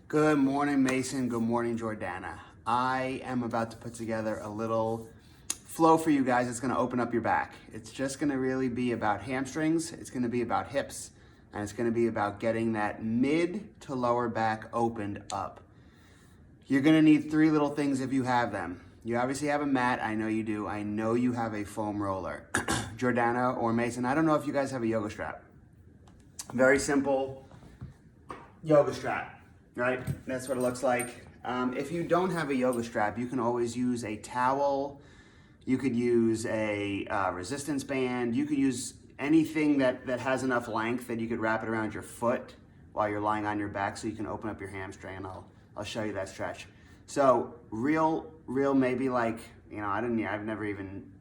Good morning, Mason. Good morning, Jordana. I am about to put together a little flow for you guys. It's going to open up your back. It's just going to really be about hamstrings. It's going to be about hips. And it's going to be about getting that mid to lower back opened up. You're going to need three little things if you have them. You obviously have a mat. I know you do. I know you have a foam roller. Jordana or Mason, I don't know if you guys have a yoga strap. Very simple yoga strap, right? That's what it looks like. If you don't have a yoga strap, you can always use a towel. You could use a resistance band. You could use anything that has enough length that you could wrap it around your foot while you're lying on your back so you can open up your hamstring, and I'll show you that stretch. So real maybe like, I've never even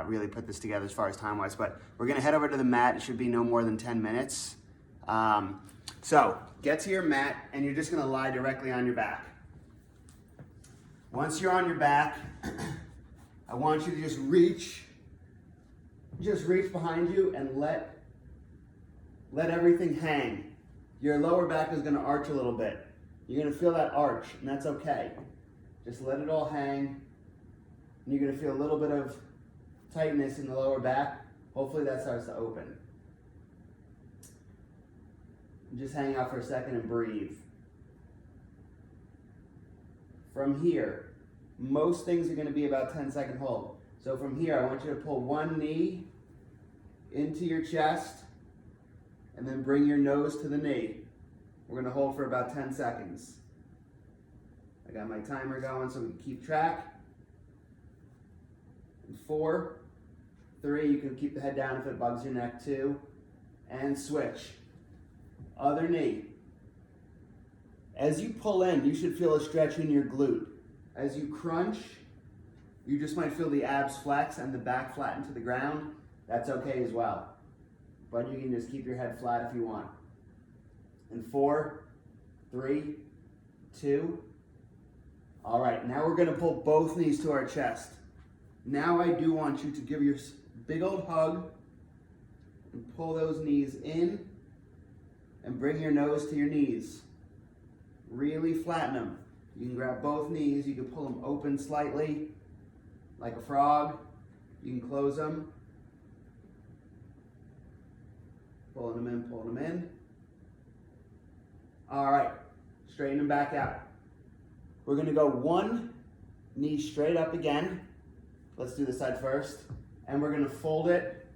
really put this together as far as time-wise, but we're gonna head over to the mat. It should be no more than 10 minutes. So get to your mat and you're just gonna lie directly on your back. Once you're on your back, I want you to just reach behind you and let everything hang. Your lower back is gonna arch a little bit. You're gonna feel that arch, and that's okay. Just let it all hang, and you're gonna feel a little bit of tightness in the lower back. Hopefully that starts to open. Just hang out for a second and breathe. From here, most things are gonna be about 10-second hold. So from here, I want you to pull one knee into your chest and then bring your nose to the knee. We're gonna hold for about 10 seconds. I got my timer going so we can keep track. And 4, 3, you can keep the head down if it bugs your neck, 2, and switch. Other knee. As you pull in, you should feel a stretch in your glute. As you crunch, you just might feel the abs flex and the back flatten to the ground. That's okay as well. But you can just keep your head flat if you want. And 4, 3, 2. All right, now we're gonna pull both knees to our chest. Now I do want you to give your big old hug and pull those knees in and bring your nose to your knees. Really flatten them. You can grab both knees, you can pull them open slightly, like a frog. You can close them. Pulling them in, pulling them in. All right, straighten them back out. We're gonna go one knee straight up again. Let's do the side first. And we're gonna fold it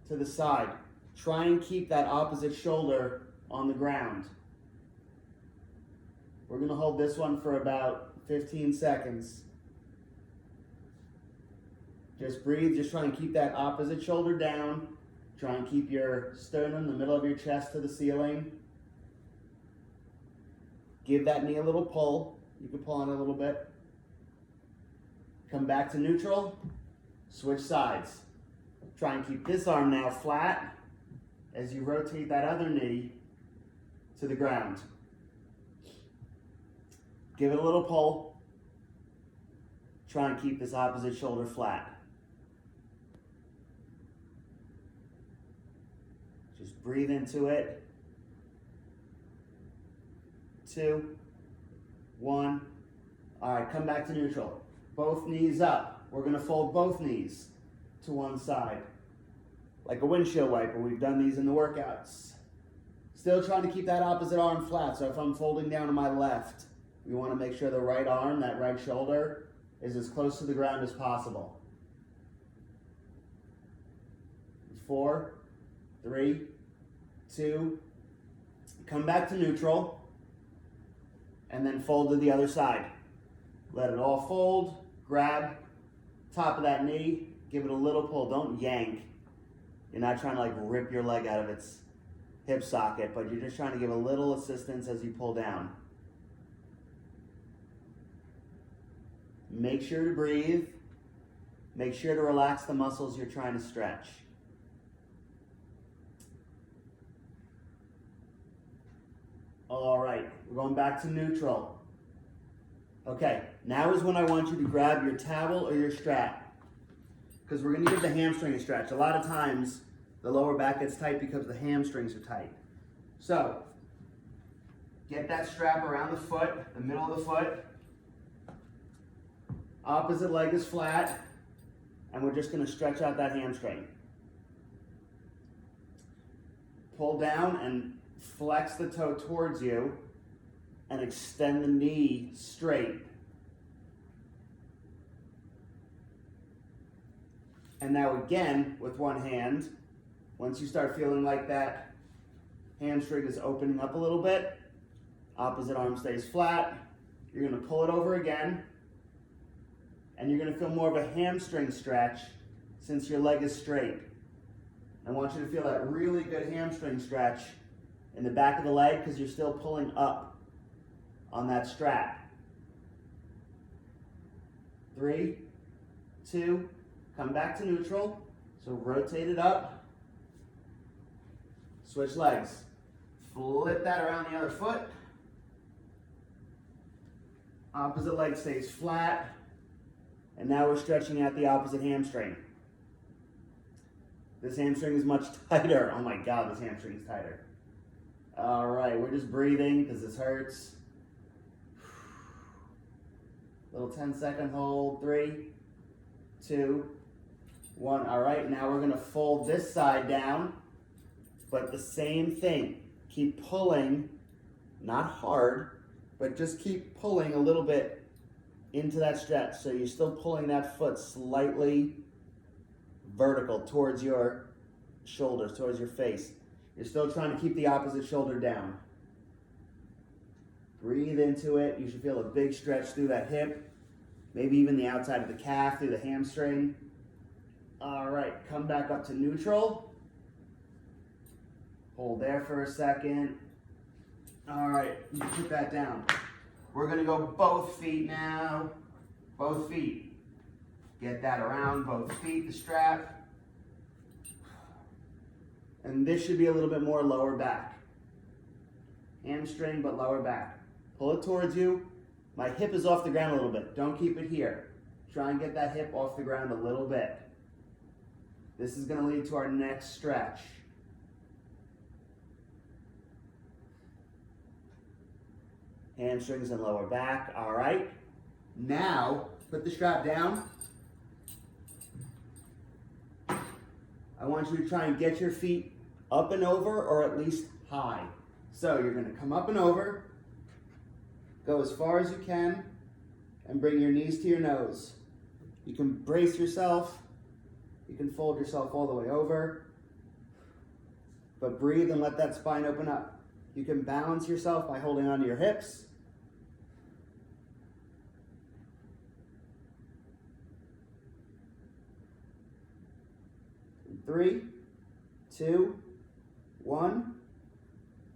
to the side. Try and keep that opposite shoulder on the ground. We're gonna hold this one for about 15 seconds. Just breathe, just try and keep that opposite shoulder down. Try and keep your sternum, the middle of your chest, to the ceiling. Give that knee a little pull. You can pull on it a little bit. Come back to neutral. Switch sides. Try and keep this arm now flat as you rotate that other knee to the ground. Give it a little pull. Try and keep this opposite shoulder flat. Just breathe into it. 2, 1. All right, come back to neutral. Both knees up. We're gonna fold both knees to one side. Like a windshield wiper. We've done these in the workouts. Still trying to keep that opposite arm flat. So if I'm folding down to my left, we wanna make sure the right arm, that right shoulder, is as close to the ground as possible. 4, 3, 2, come back to neutral, and then fold to the other side. Let it all fold, grab top of that knee, give it a little pull, don't yank. You're not trying to like rip your leg out of its hip socket, but you're just trying to give a little assistance as you pull down. Make sure to breathe. Make sure to relax the muscles you're trying to stretch. All right, we're going back to neutral. Okay, now is when I want you to grab your towel or your strap, because we're gonna give the hamstring a stretch. A lot of times, the lower back gets tight because the hamstrings are tight. So, Get that strap around the foot, the middle of the foot. Opposite leg is flat, and we're just going to stretch out that hamstring. Pull down and flex the toe towards you and extend the knee straight. And now again, with one hand, once you start feeling like that hamstring is opening up a little bit, opposite arm stays flat, you're going to pull it over again, and you're going to feel more of a hamstring stretch since your leg is straight. I want you to feel that really good hamstring stretch in the back of the leg because you're still pulling up on that strap. 3, 2, come back to neutral. So rotate it up. Switch legs. Flip that around the other foot. Opposite leg stays flat. And now we're stretching out the opposite hamstring. This hamstring is much tighter. Oh my God, this hamstring is tighter. All right, we're just breathing because this hurts. Little 10-second hold. 3, 2, 1. All right, now we're gonna fold this side down, but the same thing. Keep pulling, not hard, but just keep pulling a little bit into that stretch. So you're still pulling that foot slightly vertical towards your shoulders, towards your face. You're still trying to keep the opposite shoulder down. Breathe into it. You should feel a big stretch through that hip, maybe even the outside of the calf, through the hamstring. All right, come back up to neutral. Hold there for a second. All right, you put that down. We're gonna go both feet now. Both feet. Get that around both feet, the strap. And this should be a little bit more lower back. Hamstring, but lower back. Pull it towards you. My hip is off the ground a little bit. Don't keep it here. Try and get that hip off the ground a little bit. This is gonna lead to our next stretch. Hamstrings and lower back, all right. Now, put the strap down. I want you to try and get your feet up and over, or at least high. So you're gonna come up and over, go as far as you can, and bring your knees to your nose. You can brace yourself, you can fold yourself all the way over, but breathe and let that spine open up. You can balance yourself by holding onto your hips. In 3, 2, 1.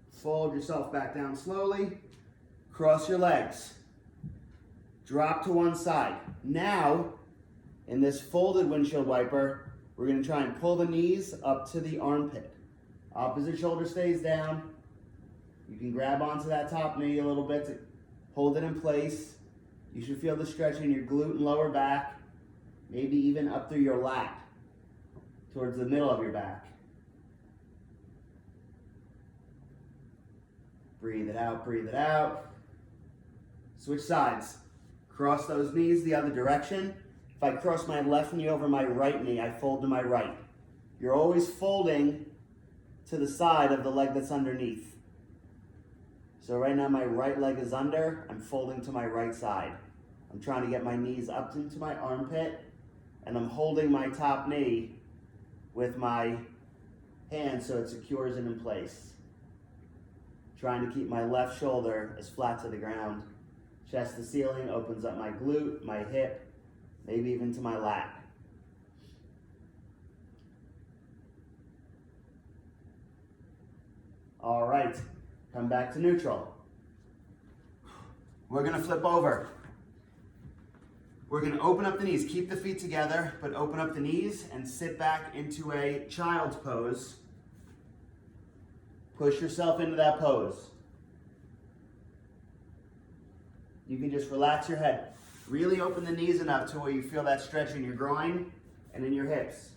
Fold yourself back down slowly. Cross your legs. Drop to one side. Now, in this folded windshield wiper, we're going to try and pull the knees up to the armpit. Opposite shoulder stays down. You can grab onto that top knee a little bit to hold it in place. You should feel the stretch in your glute and lower back, maybe even up through your lat, towards the middle of your back. Breathe it out, breathe it out. Switch sides. Cross those knees the other direction. If I cross my left knee over my right knee, I fold to my right. You're always folding to the side of the leg that's underneath. So right now my right leg is under, I'm folding to my right side. I'm trying to get my knees up into my armpit, and I'm holding my top knee with my hand so it secures it in place. Trying to keep my left shoulder as flat to the ground. Chest to ceiling, opens up my glute, my hip, maybe even to my lat. All right, come back to neutral. We're gonna flip over. We're gonna open up the knees. Keep the feet together, but open up the knees and sit back into a child's pose. Push yourself into that pose. You can just relax your head. Really open the knees enough to where you feel that stretch in your groin and in your hips.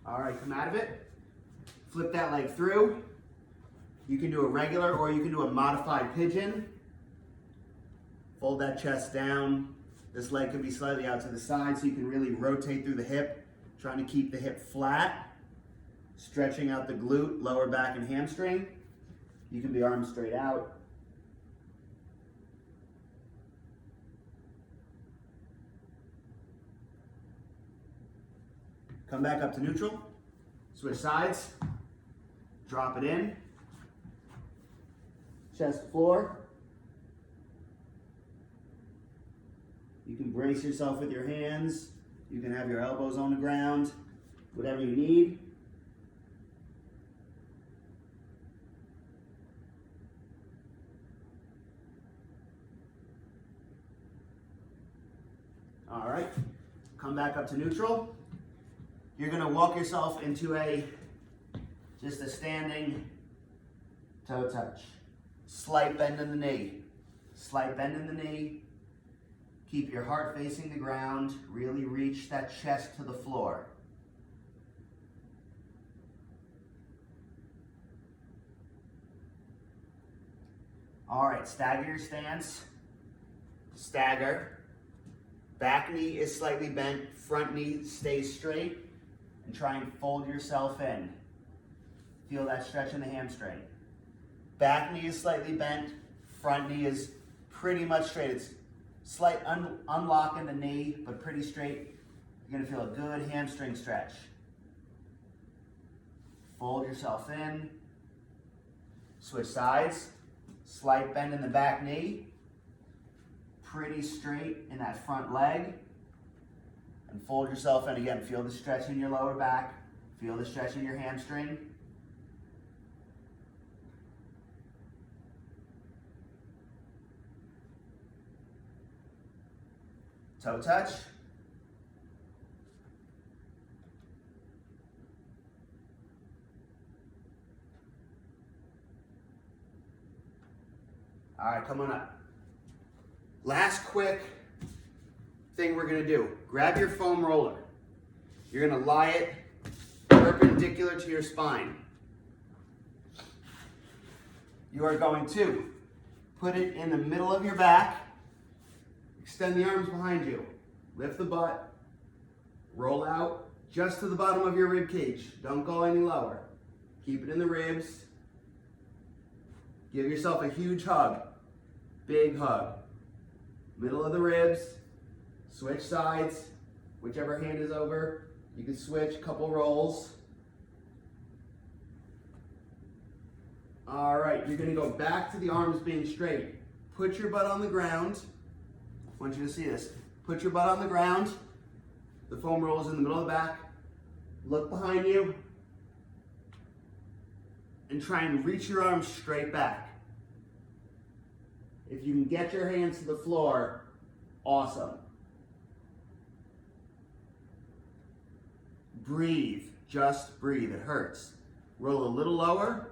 All right, come out of it. Flip that leg through. You can do a regular or you can do a modified pigeon. Fold that chest down. This leg could be slightly out to the side so you can really rotate through the hip, trying to keep the hip flat, stretching out the glute, lower back, and hamstring. You can be arms straight out. Come back up to neutral. Switch sides. Drop it in. Chest to floor. You can brace yourself with your hands. You can have your elbows on the ground. Whatever you need. All right. Come back up to neutral. You're gonna walk yourself into just a standing toe touch. Slight bend in the knee. Slight bend in the knee. Keep your heart facing the ground. Really reach that chest to the floor. All right, stagger your stance. Stagger. Back knee is slightly bent, front knee stays straight. And try and fold yourself in. Feel that stretch in the hamstring. Back knee is slightly bent, front knee is pretty much straight. It's slight unlock in the knee, but pretty straight. You're gonna feel a good hamstring stretch. Fold yourself in. Switch sides. Slight bend in the back knee. Pretty straight in that front leg. And fold yourself in again. Feel the stretch in your lower back. Feel the stretch in your hamstring. Toe touch. All right, come on up. Last quick thing we're gonna do. Grab your foam roller. You're gonna lie it perpendicular to your spine. You are going to put it in the middle of your back. Extend the arms behind you. Lift the butt. Roll out just to the bottom of your rib cage. Don't go any lower. Keep it in the ribs. Give yourself a huge hug. Big hug. Middle of the ribs. Switch sides. Whichever hand is over. You can switch, couple rolls. All right, you're gonna go back to the arms being straight. Put your butt on the ground. I want you to see this. Put your butt on the ground. The foam roll is in the middle of the back. Look behind you. And try and reach your arms straight back. If you can get your hands to the floor, awesome. Breathe, just breathe, it hurts. Roll a little lower.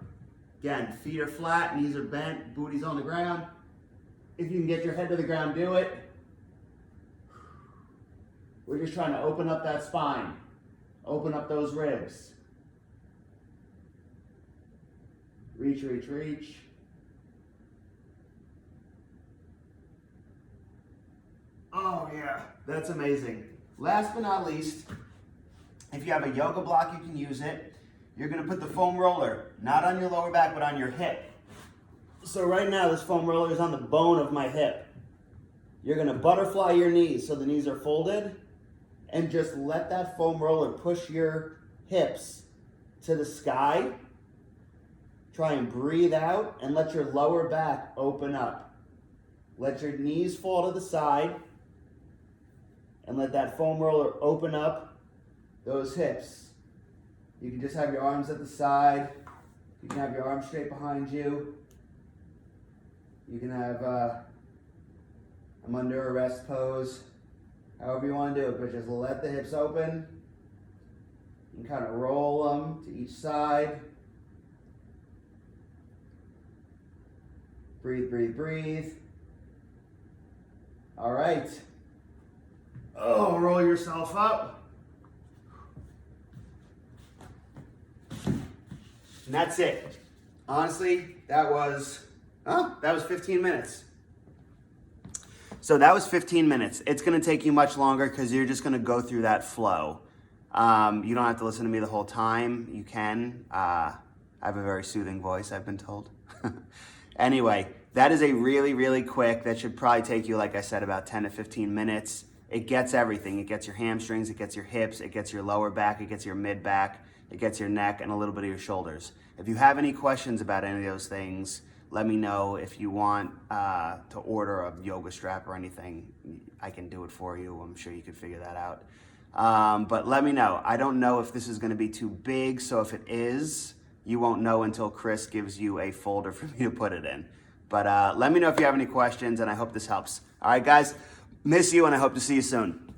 Again, feet are flat, knees are bent, booty's on the ground. If you can get your head to the ground, do it. We're just trying to open up that spine. Open up those ribs. Reach, reach, reach. Oh yeah, that's amazing. Last but not least, if you have a yoga block, you can use it. You're gonna put the foam roller, not on your lower back, but on your hip. So right now, this foam roller is on the bone of my hip. You're gonna butterfly your knees so the knees are folded, and just let that foam roller push your hips to the sky. Try and breathe out and let your lower back open up. Let your knees fall to the side and let that foam roller open up those hips. You can just have your arms at the side. You can have your arms straight behind you. You can have I'm under a rest pose. However you want to do it, but just let the hips open. You can kind of roll them to each side. Breathe, breathe, breathe. All right. Oh, roll yourself up. And that's it. Honestly, that was 15 minutes. So that was 15 minutes. It's gonna take you much longer because you're just gonna go through that flow. You don't have to listen to me the whole time. You can. I have a very soothing voice, I've been told. Anyway, that is a really, really quick, that should probably take you, like I said, about 10 to 15 minutes. It gets everything. It gets your hamstrings, it gets your hips, it gets your lower back, it gets your mid back, it gets your neck, and a little bit of your shoulders. If you have any questions about any of those things, let me know. If you want to order a yoga strap or anything, I can do it for you. I'm sure you could figure that out. But let me know. I don't know if this is gonna be too big, so if it is, you won't know until Chris gives you a folder for me to put it in. But let me know if you have any questions, and I hope this helps. All right, guys, miss you, and I hope to see you soon.